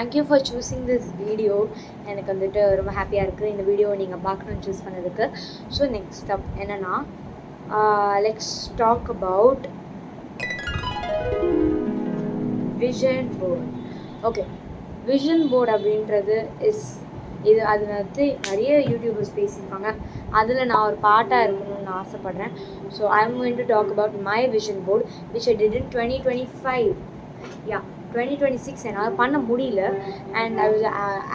Thank you for choosing this video. எனக்கு வந்துட்டு ரொம்ப ஹாப்பியாக இருக்குது இந்த வீடியோ நீங்கள் பார்க்கணுன்னு சூஸ் பண்ணதுக்கு. ஸோ நெக்ஸ்ட் ஸ்டெப் என்னென்னா, let's talk about vision board. Okay, vision board அப்படின்றது அது வந்து நிறைய யூடியூபர்ஸ் பேசியிருக்காங்க. அதில் நான் ஒரு பாட்டாக இருக்கணும்னு ஆசைப்பட்றேன். So I am going to talk about my vision board which I did in 2025. 2026 என்னால் பண்ண முடியல. And I was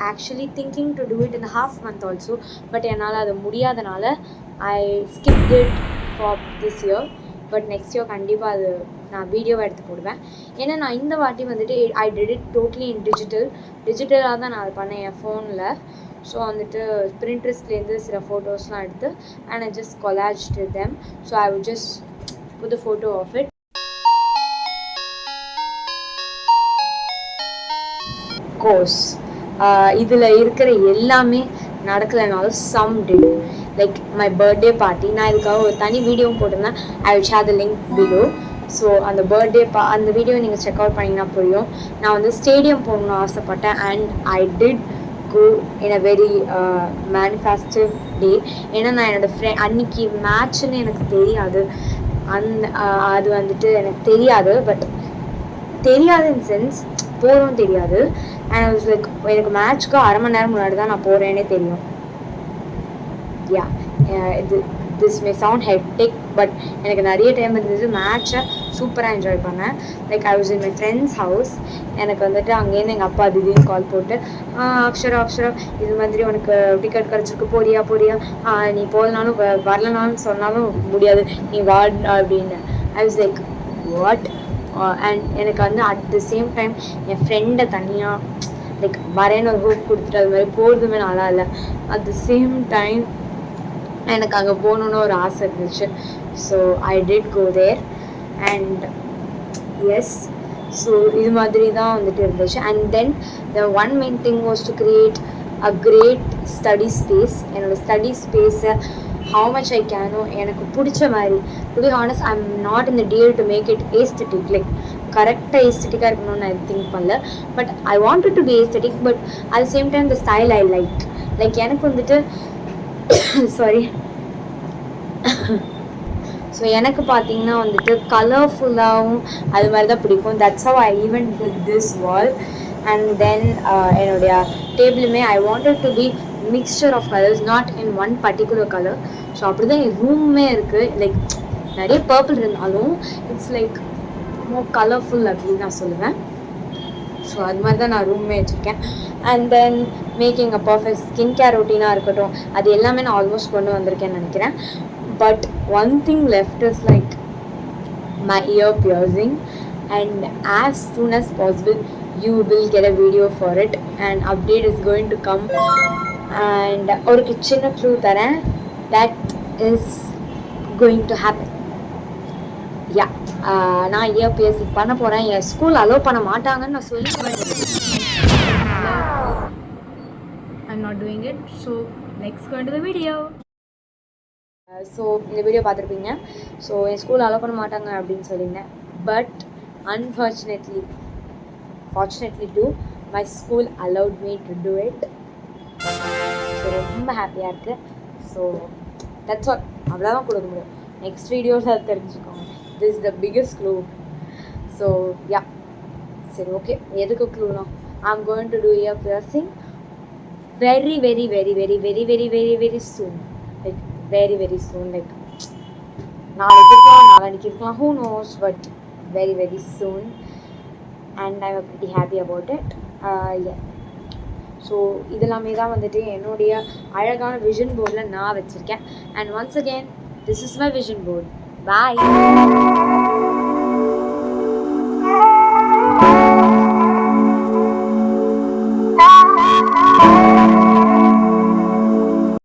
actually thinking to do it in half month also. But என்னால் அது முடியாதனால I skipped it for this year. But next year கண்டிப்பாக அது நான் வீடியோவை எடுத்து போடுவேன். ஏன்னா நான் இந்த வாட்டி வந்துட்டு ஐ டிட் இட் டோட்லி இன் டிஜிட்டலாக தான் நான் அது பண்ணேன் என் ஃபோனில். ஸோ வந்துட்டு பிரிண்ட்ரெஸ்ட்லேருந்து சில ஃபோட்டோஸ்லாம் எடுத்து and I just collaged them. So I would just put the photo of it. Course இதில் இருக்கிற எல்லாமே நடக்கலைனாலும் some did. Like my birthday party, நான் இதுக்காக ஒரு தனி வீடியோவும் போட்டிருந்தேன். I will share the link below. So அந்த அந்த வீடியோ நீங்கள் செக் அவுட் பண்ணிங்கன்னா புரியும். நான் வந்து ஸ்டேடியம் போகணுன்னு ஆசைப்பட்டேன் and I did go in a very manifestive day. ஏன்னா நான் என்னோடய அன்னைக்கு மேட்ச்னு எனக்கு தெரியாது. அது வந்துட்டு எனக்கு தெரியாது. பட் தெரியாது இன் சென்ஸ் போகிறோம் தெரியாது. அண்ட் ஐ வாஸ் லைக் எனக்கு மேட்ச்க்கு அரை மணி நேரம் முன்னாடி தான் நான் போகிறேன்னே தெரியும். This may sound hectic, but எனக்கு நிறைய டைம் இருந்தது. மேட்சை சூப்பராக என்ஜாய் பண்ணேன். Like I was in my friends house. எனக்கு வந்துட்டு அங்கேருந்து எங்கள் அப்பா திடீர்னு கால் போட்டு, அக்ஷரா இது மாதிரி உனக்கு டிக்கெட் கிடச்சிருக்கு, போறியா நீ போகலனாலும் வரலனாலும் சொன்னாலும் முடியாது, நீ வா அப்படின்னு. I was like what. And எனக்கு வந்து அட் த சேம் டைம் என் ஃப்ரெண்டை தனியாக லைக் வரேன்னு ஒரு ஹோப் கொடுத்துட்டு அது மாதிரி போகிறதுமே நல்லா இல்லை. அட் த சேம் டைம் எனக்கு அங்கே போகணுன்னு ஒரு ஆசை இருந்துச்சு. So I did go there and yes. So இது மாதிரி தான் வந்துட்டு இருந்துச்சு. And then the one main thing was to create a great study space. என்னோடய ஸ்டடி ஸ்பேஸை how much I can எனக்கு பிடிச்ச மாதிரி. To be honest I am not in the deal to make it aesthetic. Like கரெக்டாக ஏஸ்தெட்டிக்காக இருக்கணும்னு நான் think பண்ணல. But I wanted to be aesthetic, but at the same time the style I like எனக்கு வந்துட்டு சாரி. ஸோ எனக்கு பார்த்தீங்கன்னா வந்துட்டு கலர்ஃபுல்லாகவும் அது மாதிரி தான் பிடிக்கும். That's how I even did this wall. And then என்னுடைய டேபிளுமே I wanted to be mixture of colours, not in one particular colour. So அப்படி தான் என் ரூமே இருக்குது. லைக் நிறைய பர்பிள் இருந்தாலும் இட்ஸ் லைக் மோர் கலர்ஃபுல் அப்படின்னு நான் சொல்லுவேன். ஸோ அது மாதிரி தான் நான் ரூமே வச்சுருக்கேன். And then making a perfect skin care ரொட்டீனாக இருக்கட்டும், அது எல்லாமே நான் ஆல்மோஸ்ட் கொண்டு வந்திருக்கேன்னு நினைக்கிறேன். But one thing left is like my ear piercing. And as soon as possible you will get a video for it and update is going to come. And ஒரு சின்ன க்ளூ தரேன், that is going to happen. நான் year piercing பண்ண போகிறேன். என் school allow பண்ண மாட்டாங்கன்னு நான் சொல்லி I'm not doing it. So let's go into the video. So இந்த வீடியோ பார்த்துருப்பீங்க. ஸோ என் ஸ்கூல் அலோவ் பண்ண மாட்டாங்க அப்படின்னு சொல்லியிருந்தேன். But fortunately too, my school allowed me to do it. So ரொம்ப ஹாப்பியாக இருக்குது. So that's all. அவ்வளோதான் கொடுக்க முடியும். நெக்ஸ்ட் வீடியோவில் அது தெரிஞ்சுக்கோங்க. This is the biggest clue. So சரி, ஓகே. எதுக்கு க்ளூனா, I am going to do ear piercing very soon. Like very soon. Like நாளைக்கு இருக்கலாம், who knows, but very soon. And I'm pretty happy about it. So இதெல்லாமே தான் வந்துட்டு என்னுடைய அழகான விஷன் போர்டில் நான் வச்சுருக்கேன். And once again, this is my vision board. Bye.